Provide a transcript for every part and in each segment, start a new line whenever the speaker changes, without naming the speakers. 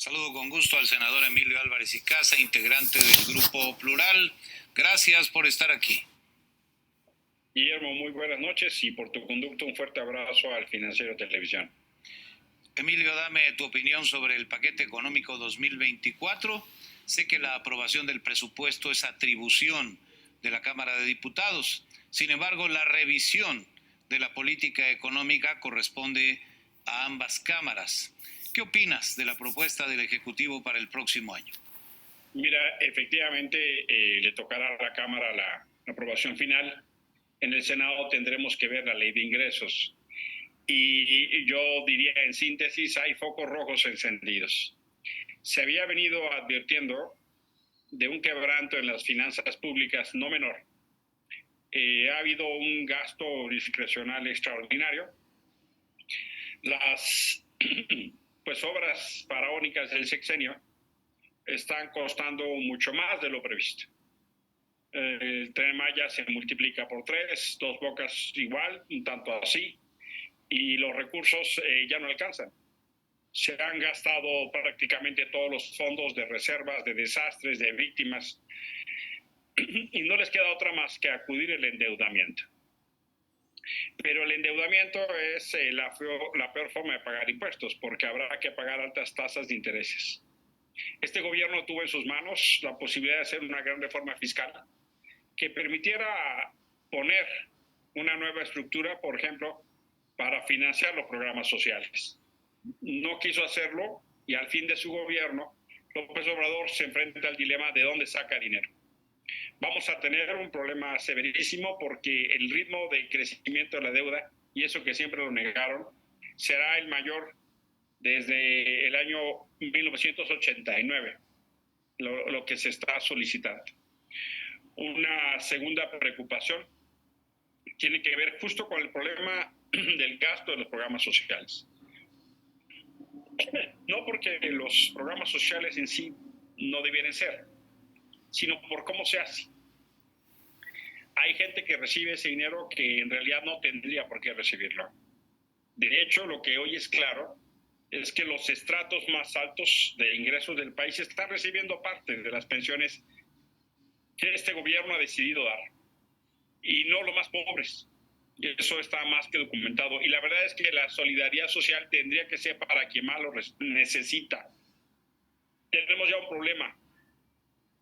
Saludo con gusto al senador Emilio Álvarez y Casa, integrante del Grupo Plural. Gracias por estar aquí.
Guillermo, muy buenas noches y por tu conducto un fuerte abrazo al Financiero Televisión.
Emilio, dame tu opinión sobre el paquete económico 2024. Sé que la aprobación del presupuesto es atribución de la Cámara de Diputados. Sin embargo, la revisión de la política económica corresponde a ambas cámaras. ¿Qué opinas de la propuesta del Ejecutivo para el próximo año?
Mira, efectivamente le tocará a la Cámara la aprobación final. En el Senado tendremos que ver la ley de ingresos. Y yo diría en síntesis, hay focos rojos encendidos. Se había venido advirtiendo de un quebranto en las finanzas públicas no menor. Ha habido un gasto discrecional extraordinario. Las obras faraónicas del sexenio están costando mucho más de lo previsto. El Tren Maya se multiplica por 3, Dos Bocas igual, un tanto así, y los recursos ya no alcanzan. Se han gastado prácticamente todos los fondos de reservas, de desastres, de víctimas, y no les queda otra más que acudir al endeudamiento. Pero el endeudamiento es la peor forma de pagar impuestos, porque habrá que pagar altas tasas de intereses. Este gobierno tuvo en sus manos la posibilidad de hacer una gran reforma fiscal que permitiera poner una nueva estructura, por ejemplo, para financiar los programas sociales. No quiso hacerlo y al fin de su gobierno, López Obrador se enfrenta al dilema de dónde saca dinero. Vamos a tener un problema severísimo porque el ritmo de crecimiento de la deuda, y eso que siempre lo negaron, será el mayor desde el año 1989, lo que se está solicitando. Una segunda preocupación tiene que ver justo con el problema del gasto de los programas sociales. No porque los programas sociales en sí no debieran ser, sino por cómo se hace. Hay gente que recibe ese dinero que en realidad no tendría por qué recibirlo. De hecho, lo que hoy es claro es que los estratos más altos de ingresos del país están recibiendo parte de las pensiones que este gobierno ha decidido dar, y no los más pobres. Eso está más que documentado. Y la verdad es que la solidaridad social tendría que ser para quien más lo necesita. Tenemos ya un problema.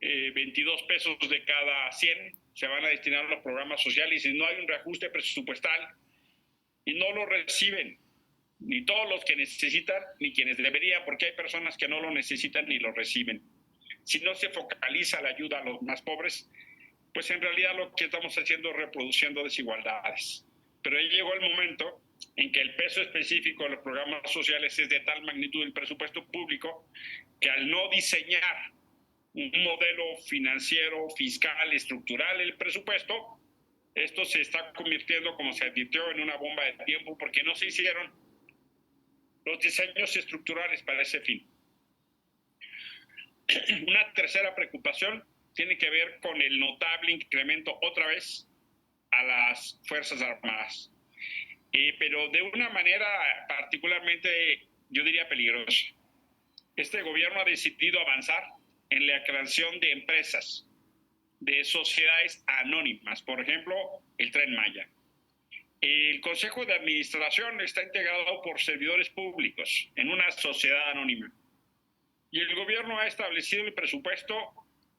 22 pesos de cada 100 se van a destinar a los programas sociales y no hay un reajuste presupuestal y no lo reciben ni todos los que necesitan ni quienes deberían, porque hay personas que no lo necesitan ni lo reciben. Si no se focaliza la ayuda a los más pobres, pues en realidad lo que estamos haciendo es reproduciendo desigualdades. Pero ya llegó el momento en que el peso específico de los programas sociales es de tal magnitud del presupuesto público que al no diseñar un modelo financiero, fiscal, estructural el presupuesto, esto se está convirtiendo, como se advirtió, en una bomba de tiempo porque no se hicieron los diseños estructurales para ese fin. Una tercera preocupación tiene que ver con el notable incremento otra vez a las Fuerzas Armadas, pero de una manera particularmente, yo diría, peligrosa. Este gobierno ha decidido avanzar en la creación de empresas, de sociedades anónimas, por ejemplo, el Tren Maya. El Consejo de Administración está integrado por servidores públicos en una sociedad anónima. Y el gobierno ha establecido el presupuesto,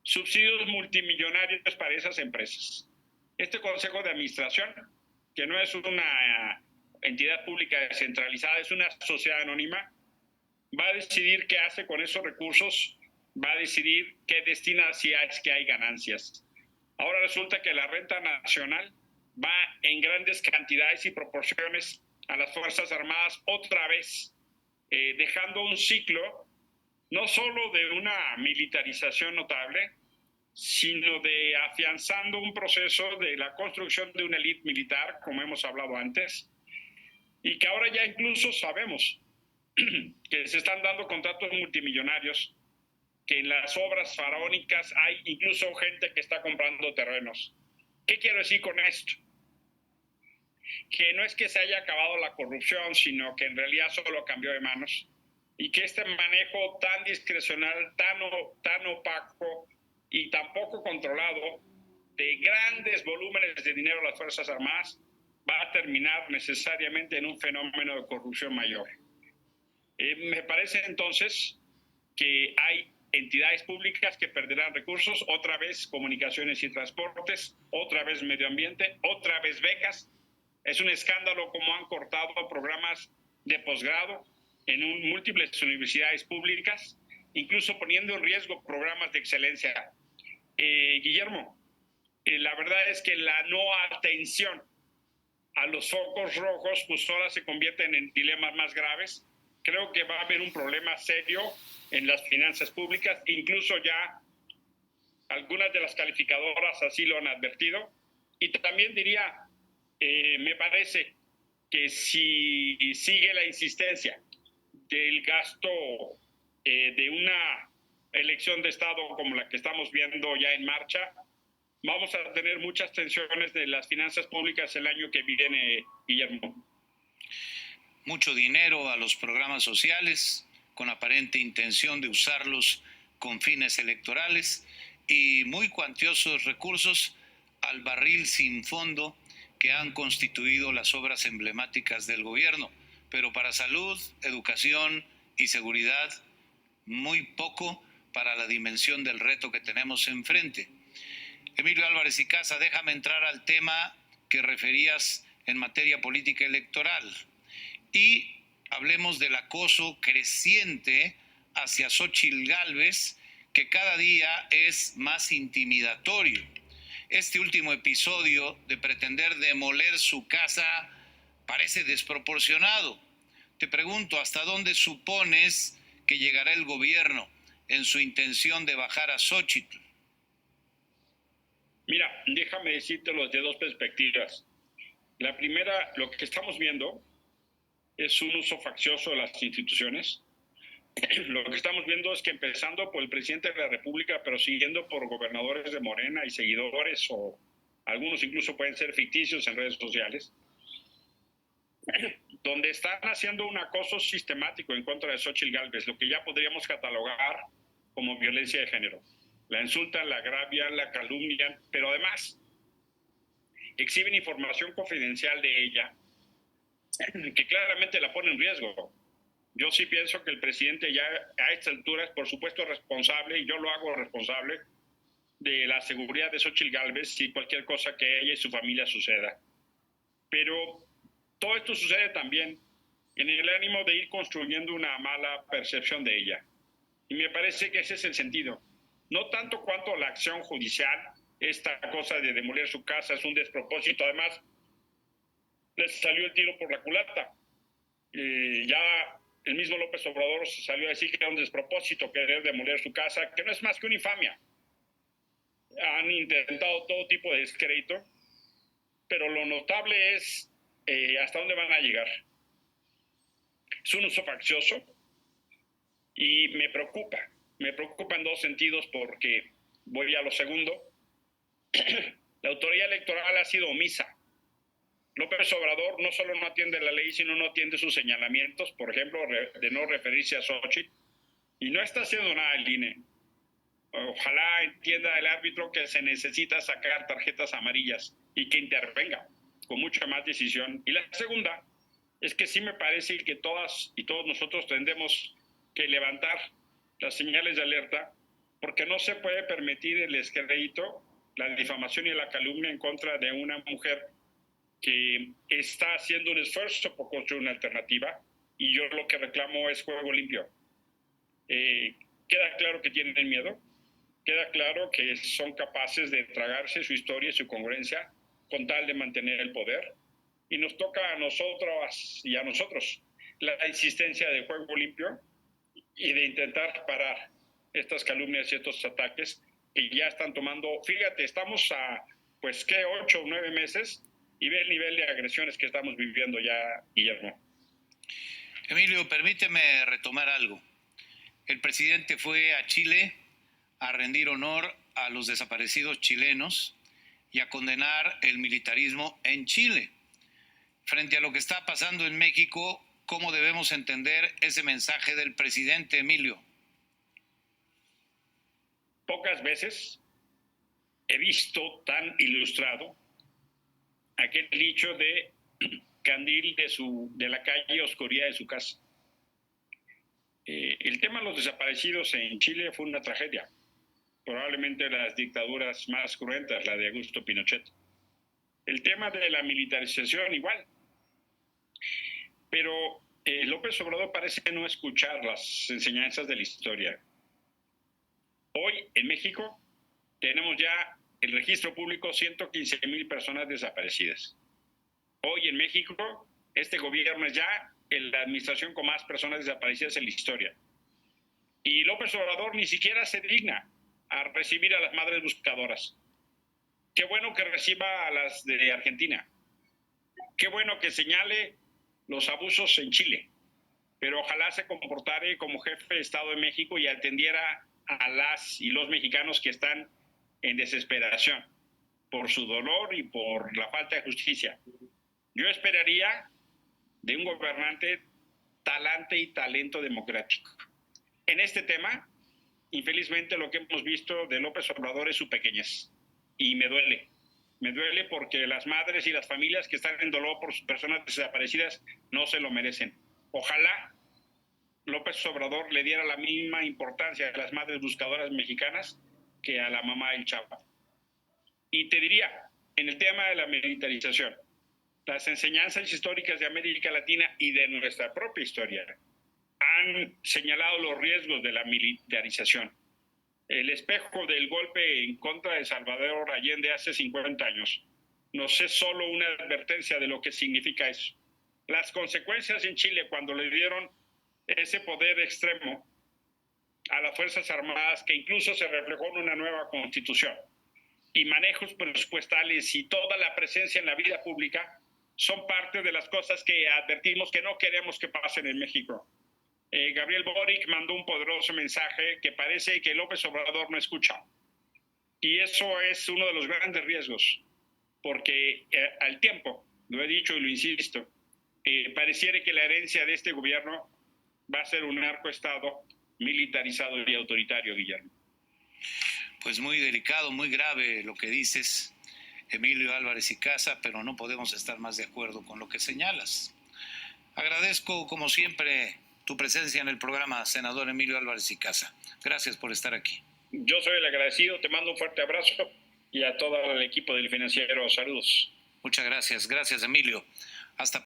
subsidios multimillonarios para esas empresas. Este Consejo de Administración, que no es una entidad pública descentralizada, es una sociedad anónima, va a decidir qué hace con esos recursos, va a decidir qué destina si es que hay ganancias. Ahora resulta que la renta nacional va en grandes cantidades y proporciones a las Fuerzas Armadas otra vez, dejando un ciclo no solo de una militarización notable, sino de afianzando un proceso de la construcción de una élite militar, como hemos hablado antes, y que ahora ya incluso sabemos que se están dando contratos multimillonarios, que en las obras faraónicas hay incluso gente que está comprando terrenos. ¿Qué quiero decir con esto? Que no es que se haya acabado la corrupción, sino que en realidad solo cambió de manos y que este manejo tan discrecional, tan opaco y tan poco controlado de grandes volúmenes de dinero a las Fuerzas Armadas va a terminar necesariamente en un fenómeno de corrupción mayor. Me parece entonces que hay entidades públicas que perderán recursos, otra vez comunicaciones y transportes, otra vez medio ambiente, otra vez becas. Es un escándalo cómo han cortado programas de posgrado en múltiples universidades públicas, incluso poniendo en riesgo programas de excelencia. Guillermo, la verdad es que la no atención a los focos rojos pues ahora se convierten en dilemas más graves. Creo que va a haber un problema serio en las finanzas públicas, incluso ya algunas de las calificadoras así lo han advertido. Y también diría, me parece que si sigue la insistencia del gasto de una elección de Estado como la que estamos viendo ya en marcha, vamos a tener muchas tensiones de las finanzas públicas el año que viene, Guillermo.
Mucho dinero a los programas sociales con aparente intención de usarlos con fines electorales y muy cuantiosos recursos al barril sin fondo que han constituido las obras emblemáticas del gobierno, pero para salud, educación y seguridad muy poco para la dimensión del reto que tenemos enfrente. Emilio Álvarez y Casa, déjame entrar al tema que referías en materia política electoral y hablemos del acoso creciente hacia Xóchitl Gálvez, que cada día es más intimidatorio. Este último episodio de pretender demoler su casa parece desproporcionado. Te pregunto, ¿hasta dónde supones que llegará el gobierno en su intención de bajar a Xóchitl?
Mira, déjame decírtelo desde dos perspectivas. La primera, lo que estamos viendo es un uso faccioso de las instituciones. Lo que estamos viendo es que empezando por el presidente de la República, pero siguiendo por gobernadores de Morena y seguidores, o algunos incluso pueden ser ficticios en redes sociales, donde están haciendo un acoso sistemático en contra de Xóchitl Gálvez, lo que ya podríamos catalogar como violencia de género. La insultan, la agravian, la calumnian, pero además exhiben información confidencial de ella que claramente la pone en riesgo. Yo sí pienso que el presidente ya a esta altura es por supuesto responsable, y yo lo hago responsable, de la seguridad de Xóchitl Gálvez si cualquier cosa que ella y su familia suceda. Pero todo esto sucede también en el ánimo de ir construyendo una mala percepción de ella. Y me parece que ese es el sentido. No tanto cuanto la acción judicial, esta cosa de demoler su casa es un despropósito. Además, les salió el tiro por la culata. Ya el mismo López Obrador se salió a decir que era un despropósito querer demoler su casa, que no es más que una infamia. Han intentado todo tipo de descrédito, pero lo notable es hasta dónde van a llegar. Es un uso faccioso y me preocupa en dos sentidos, porque voy a lo segundo. La autoridad electoral ha sido omisa. López Obrador no solo no atiende la ley, sino no atiende sus señalamientos, por ejemplo, de no referirse a Xóchitl, y no está haciendo nada el INE. Ojalá entienda el árbitro que se necesita sacar tarjetas amarillas y que intervenga con mucha más decisión. Y la segunda es que sí me parece que todas y todos nosotros tendremos que levantar las señales de alerta, porque no se puede permitir el descrédito, la difamación y la calumnia en contra de una mujer que está haciendo un esfuerzo por construir una alternativa, y yo lo que reclamo es juego limpio. Queda claro que tienen miedo, queda claro que son capaces de tragarse su historia y su congruencia con tal de mantener el poder, y nos toca a nosotros y a nosotros la insistencia de juego limpio y de intentar parar estas calumnias y estos ataques que ya están tomando. Fíjate, estamos a, pues, ¿qué? 8 o 9 meses, y ve el nivel de agresiones que estamos viviendo ya, Guillermo.
Emilio, permíteme retomar algo. El presidente fue a Chile a rendir honor a los desaparecidos chilenos y a condenar el militarismo en Chile. Frente a lo que está pasando en México, ¿Cómo debemos entender ese mensaje del presidente, Emilio?
Pocas veces he visto tan ilustrado aquel dicho de candil de la calle, oscuridad de su casa. El tema de los desaparecidos en Chile fue una tragedia, probablemente las dictaduras más cruentas, la de Augusto Pinochet. El tema de la militarización igual, pero López Obrador parece no escuchar las enseñanzas de la historia. Hoy en México tenemos ya el registro público 115,000 personas desaparecidas. Hoy en México este gobierno es ya la administración con más personas desaparecidas en la historia. Y López Obrador ni siquiera se digna a recibir a las madres buscadoras. Qué bueno que reciba a las de Argentina. Qué bueno que señale los abusos en Chile. Pero ojalá se comportara como jefe de Estado de México y atendiera a las y los mexicanos que están en desesperación por su dolor y por la falta de justicia. Yo esperaría de un gobernante talante y talento democrático. En este tema, infelizmente lo que hemos visto de López Obrador es su pequeñez. Y me duele. Me duele porque las madres y las familias que están en dolor por sus personas desaparecidas no se lo merecen. Ojalá López Obrador le diera la misma importancia a las madres buscadoras mexicanas que a la mamá del Chapa. Y te diría, en el tema de la militarización, las enseñanzas históricas de América Latina y de nuestra propia historia han señalado los riesgos de la militarización. El espejo del golpe en contra de Salvador Allende hace 50 años nos es solo una advertencia de lo que significa eso. Las consecuencias en Chile cuando le dieron ese poder extremo a las Fuerzas Armadas, que incluso se reflejó en una nueva constitución, y manejos presupuestales y toda la presencia en la vida pública, son parte de las cosas que advertimos que no queremos que pasen en México. Gabriel Boric mandó un poderoso mensaje que parece que López Obrador no escucha. Y eso es uno de los grandes riesgos, porque al tiempo, lo he dicho y lo insisto, pareciera que la herencia de este gobierno va a ser un narcoestado militarizado y autoritario, Guillermo.
Pues muy delicado, muy grave lo que dices, Emilio Álvarez y Casa, pero no podemos estar más de acuerdo con lo que señalas. Agradezco, como siempre, tu presencia en el programa, senador Emilio Álvarez y Casa. Gracias por estar aquí.
Yo soy el agradecido, te mando un fuerte abrazo y a todo el equipo del Financiero, saludos.
Muchas gracias, Emilio. Hasta